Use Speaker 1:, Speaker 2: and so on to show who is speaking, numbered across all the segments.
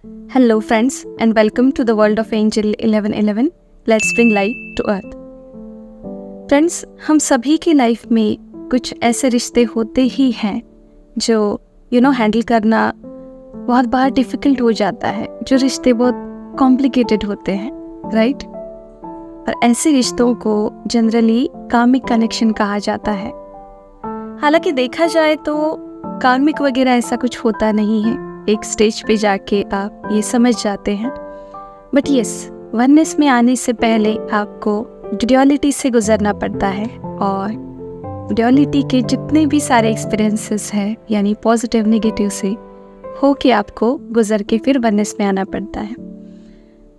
Speaker 1: Hello friends and welcome to the world of Angel 1111. Let's bring light to earth. Friends, हम सभी की life में कुछ ऐसे रिश्ते होते ही हैं जो हैंडल करना बहुत बार डिफ़िकल्ट हो जाता है, जो रिश्ते बहुत कॉम्प्लिकेटेड होते हैं, राइट? और ऐसे रिश्तों को जनरली कार्मिक कनेक्शन कहा जाता है। हालांकि देखा जाए तो कार्मिक वगैरह ऐसा कुछ होता नहीं है, एक स्टेज पे जाके आप ये समझ जाते हैं। बट यस, वननेस में आने से पहले आपको ड्यूअलिटी से गुजरना पड़ता है और ड्यूअलिटी के जितने भी सारे एक्सपीरियंसेस हैं, यानी पॉजिटिव नेगेटिव से होके आपको गुजर के फिर वननेस में आना पड़ता है।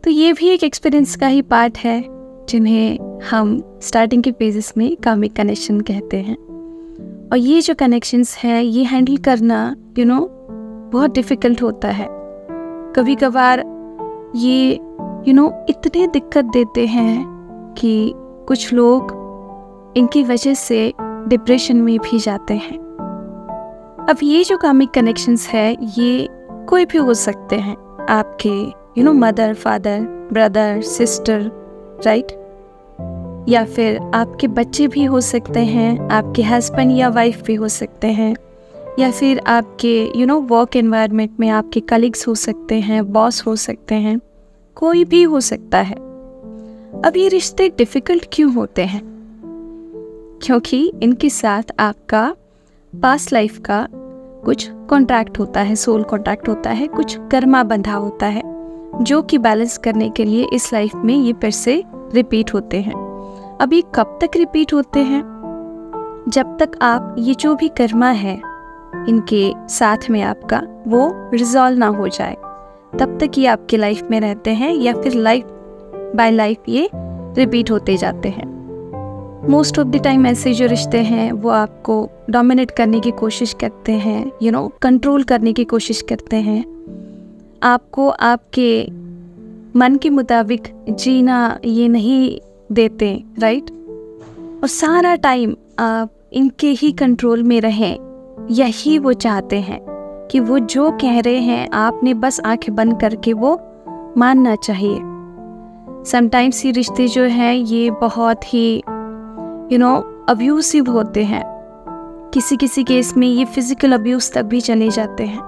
Speaker 1: तो ये भी एक एक्सपीरियंस का ही पार्ट है जिन्हें हम स्टार्टिंग के फेजेस में कार्मिक कनेक्शन कहते हैं। और ये जो कनेक्शंस हैं ये हैंडल करना बहुत डिफ़िकल्ट होता है। कभी कभार ये इतने दिक्कत देते हैं कि कुछ लोग इनकी वजह से डिप्रेशन में भी जाते हैं। अब ये जो कार्मिक कनेक्शंस है ये कोई भी हो सकते हैं, आपके mother, father, brother, sister, right? या फिर आपके बच्चे भी हो सकते हैं, आपके हस्बैंड या वाइफ भी हो सकते हैं, या फिर आपके वर्क एनवायरनमेंट में आपके कलीग्स हो सकते हैं, बॉस हो सकते हैं, कोई भी हो सकता है। अब ये रिश्ते डिफ़िकल्ट क्यों होते हैं? क्योंकि इनके साथ आपका पास्ट लाइफ का कुछ कॉन्ट्रैक्ट होता है, सोल कॉन्ट्रैक्ट होता है, कुछ कर्मा बंधा होता है जो कि बैलेंस करने के लिए इस लाइफ में ये फिर से रिपीट होते हैं। अब ये कब तक रिपीट होते हैं? जब तक आप ये जो भी कर्मा है इनके साथ में आपका वो रिजॉल्व ना हो जाए, तब तक ये आपके लाइफ में रहते हैं या फिर लाइफ बाय लाइफ ये रिपीट होते जाते हैं। मोस्ट ऑफ द टाइम ऐसे जो रिश्ते हैं वो आपको डोमिनेट करने की कोशिश करते हैं, कंट्रोल करने की कोशिश करते हैं, आपको आपके मन के मुताबिक जीना ये नहीं देते, राइट? और सारा टाइम आप इनके ही कंट्रोल में रहें, यही वो चाहते हैं कि वो जो कह रहे हैं आपने बस आंखें बंद करके वो मानना चाहिए। समटाइम्स ये रिश्ते जो हैं ये बहुत ही अब्यूसिव होते हैं। किसी किसी केस में ये फिजिकल अब्यूज़ तक भी चले जाते हैं।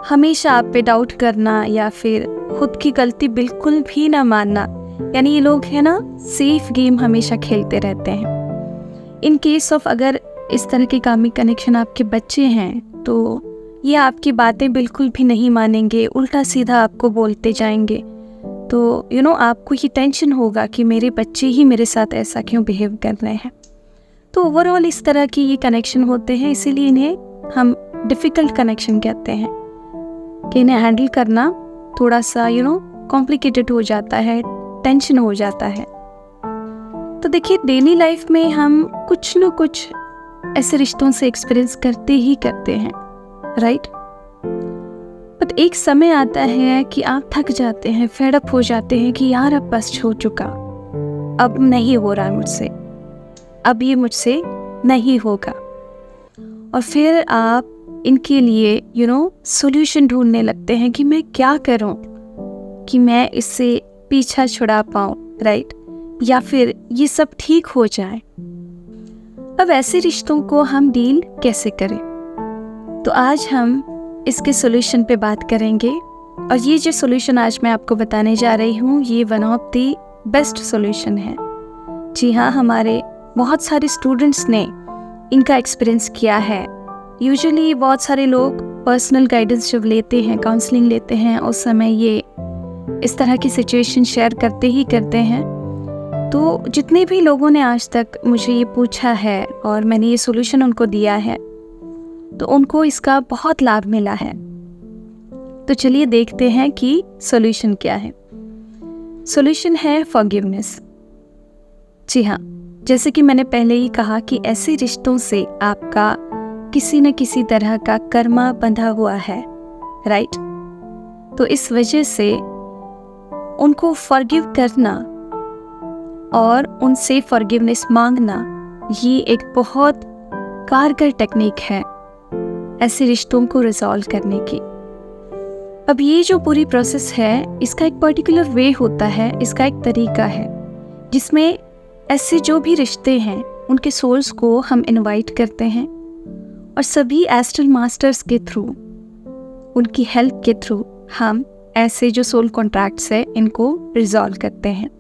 Speaker 1: हमेशा आप पे डाउट करना या फिर खुद की गलती बिल्कुल भी ना मानना, यानी ये लोग सेफ गेम हमेशा खेलते रहते हैं। इन केस ऑफ अगर इस तरह के कार्मिक कनेक्शन आपके बच्चे हैं तो ये आपकी बातें बिल्कुल भी नहीं मानेंगे, उल्टा सीधा आपको बोलते जाएंगे। तो आपको ये टेंशन होगा कि मेरे बच्चे ही मेरे साथ ऐसा क्यों बिहेव कर रहे हैं। तो ओवरऑल इस तरह की ये कनेक्शन होते हैं, इसीलिए इन्हें हम डिफ़िकल्ट कनेक्शन कहते हैं कि इन्हें हैंडल करना थोड़ा सा कॉम्प्लिकेटेड हो जाता है, टेंशन हो जाता है। तो देखिए, डेली लाइफ में हम कुछ न कुछ ऐसे रिश्तों से एक्सपीरियंस करते ही करते हैं, राइट? बट एक समय आता है कि आप थक जाते हैं, फेड अप हो जाते हैं कि यार अब बस हो चुका, अब नहीं हो रहा है मुझसे, अब ये मुझसे नहीं होगा। और फिर आप इनके लिए सॉल्यूशन ढूंढने लगते हैं कि मैं क्या करूं कि मैं इससे पीछा छुड़ा पाऊं, राइट? या फिर ये सब ठीक हो जाए। अब ऐसे रिश्तों को हम डील कैसे करें? तो आज हम इसके सॉल्यूशन पे बात करेंगे। और ये जो सॉल्यूशन आज मैं आपको बताने जा रही हूँ ये one of the best solution है। जी हाँ, हमारे बहुत सारे स्टूडेंट्स ने इनका एक्सपीरियंस किया है। यूजुअली बहुत सारे लोग पर्सनल गाइडेंस जब लेते हैं, काउंसलिंग लेते हैं, उस समय ये इस तरह की सिचुएशन शेयर करते ही करते हैं। तो जितने भी लोगों ने आज तक मुझे ये पूछा है और मैंने ये सॉल्यूशन उनको दिया है तो उनको इसका बहुत लाभ मिला है। तो चलिए देखते हैं कि सॉल्यूशन क्या है। सॉल्यूशन है फॉरगिवनेस। जी हाँ, जैसे कि मैंने पहले ही कहा कि ऐसे रिश्तों से आपका किसी न किसी तरह का कर्मा बंधा हुआ है, राइट? तो इस वजह से उनको फॉरगिव करना और उनसे फॉरगिवनेस मांगना ये एक बहुत कारगर टेक्निक है ऐसे रिश्तों को रिजॉल्व करने की। अब ये जो पूरी प्रोसेस है, इसका एक पर्टिकुलर वे होता है, इसका एक तरीका है जिसमें ऐसे जो भी रिश्ते हैं उनके सोल्स को हम इनवाइट करते हैं और सभी एस्ट्रल मास्टर्स के थ्रू, उनकी हेल्प के थ्रू हम ऐसे जो सोल कॉन्ट्रैक्ट्स है इनको रिजॉल्व करते हैं।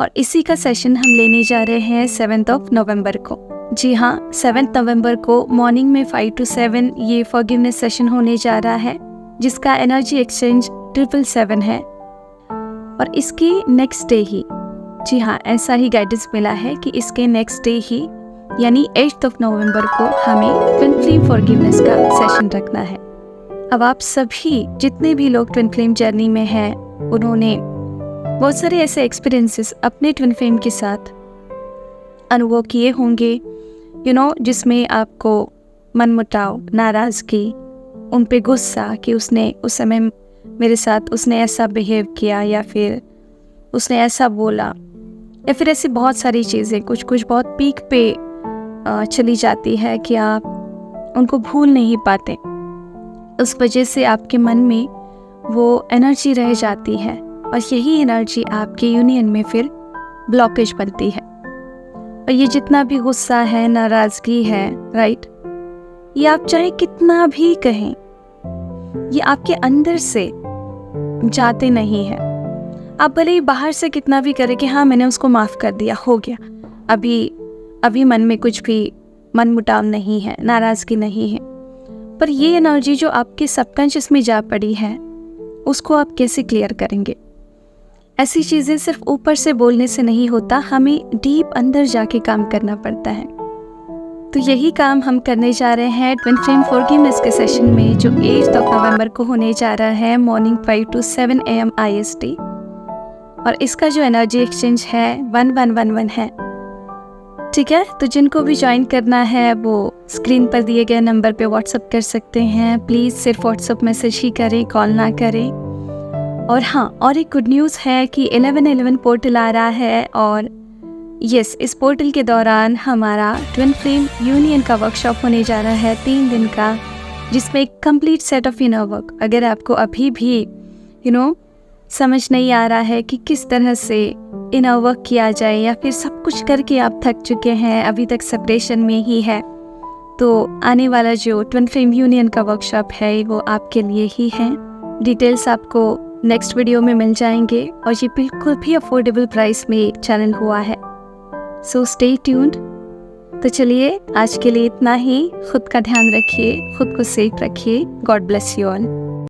Speaker 1: और इसी का सेशन हम लेने जा रहे हैं 7 नवंबर को। जी हाँ, 7 नवंबर को मॉर्निंग में 5 to 7 ये फॉरगिवनेस सेशन होने जा रहा है, जिसका एनर्जी एक्सचेंज 777 है। और इसके नेक्स्ट डे ही, जी हाँ, ऐसा ही गाइडेंस मिला है कि इसके नेक्स्ट डे ही यानी 8 नवंबर को हमें ट्विन फ्लेम फॉरगिवनेस का सेशन रखना है। अब आप सभी जितने भी लोग ट्विन फ्लेम जर्नी में हैं, उन्होंने बहुत सारे ऐसे एक्सपीरियंसेस अपने ट्विन फ्लेम के साथ अनुभव किए होंगे, जिसमें आपको मनमुटाव, नाराज़गी, उन पे गुस्सा कि उसने उस समय मेरे साथ उसने ऐसा बिहेव किया या फिर उसने ऐसा बोला, या फिर ऐसी बहुत सारी चीज़ें कुछ कुछ बहुत पीक पे चली जाती है कि आप उनको भूल नहीं पाते। उस वजह से आपके मन में वो एनर्जी रह जाती है और यही एनर्जी आपके यूनियन में फिर ब्लॉकेज बनती है। और ये जितना भी गुस्सा है, नाराज़गी है, राइट, ये आप चाहे कितना भी कहें, ये आपके अंदर से जाते नहीं है। आप भले ही बाहर से कितना भी करें कि हाँ मैंने उसको माफ़ कर दिया, हो गया, अभी मन में कुछ भी मनमुटाव नहीं है, नाराज़गी नहीं है, पर ये एनर्जी जो आपके सबकॉन्शियस में जा पड़ी है उसको आप कैसे क्लियर करेंगे? ऐसी चीज़ें सिर्फ ऊपर से बोलने से नहीं होता, हमें डीप अंदर जाके काम करना पड़ता है। तो यही काम हम करने जा रहे हैं ट्विन फ्लेम फॉरगिवनेस के सेशन में, जो 8 नवंबर को होने जा रहा है मॉर्निंग 5 to 7 AM IST। और इसका जो एनर्जी एक्सचेंज है 1111 है। ठीक है, तो जिनको भी ज्वाइन करना है वो स्क्रीन पर दिए गए नंबर पे व्हाट्सअप कर सकते हैं। प्लीज़ सिर्फ व्हाट्सअप मैसेज ही करें, कॉल ना करें। और हाँ, और एक गुड न्यूज़ है कि 1111 पोर्टल आ रहा है, और यस, इस पोर्टल के दौरान हमारा ट्विन फ्लेम यूनियन का वर्कशॉप होने जा रहा है 3 दिन का, जिसमें एक complete set of inner work. अगर आपको अभी भी समझ नहीं आ रहा है कि किस तरह से इनर वर्क किया जाए, या फिर सब कुछ करके आप थक चुके हैं, अभी तक सेपरेशन में ही है, तो आने वाला जो ट्विन फ्लेम यूनियन का वर्कशॉप है वो आपके लिए ही है। डिटेल्स आपको नेक्स्ट वीडियो में मिल जाएंगे, और ये बिल्कुल भी अफोर्डेबल प्राइस में चैनल हुआ है। So stay tuned. तो चलिए, आज के लिए इतना ही। खुद का ध्यान रखिए, खुद को सेफ रखिए। God bless you all.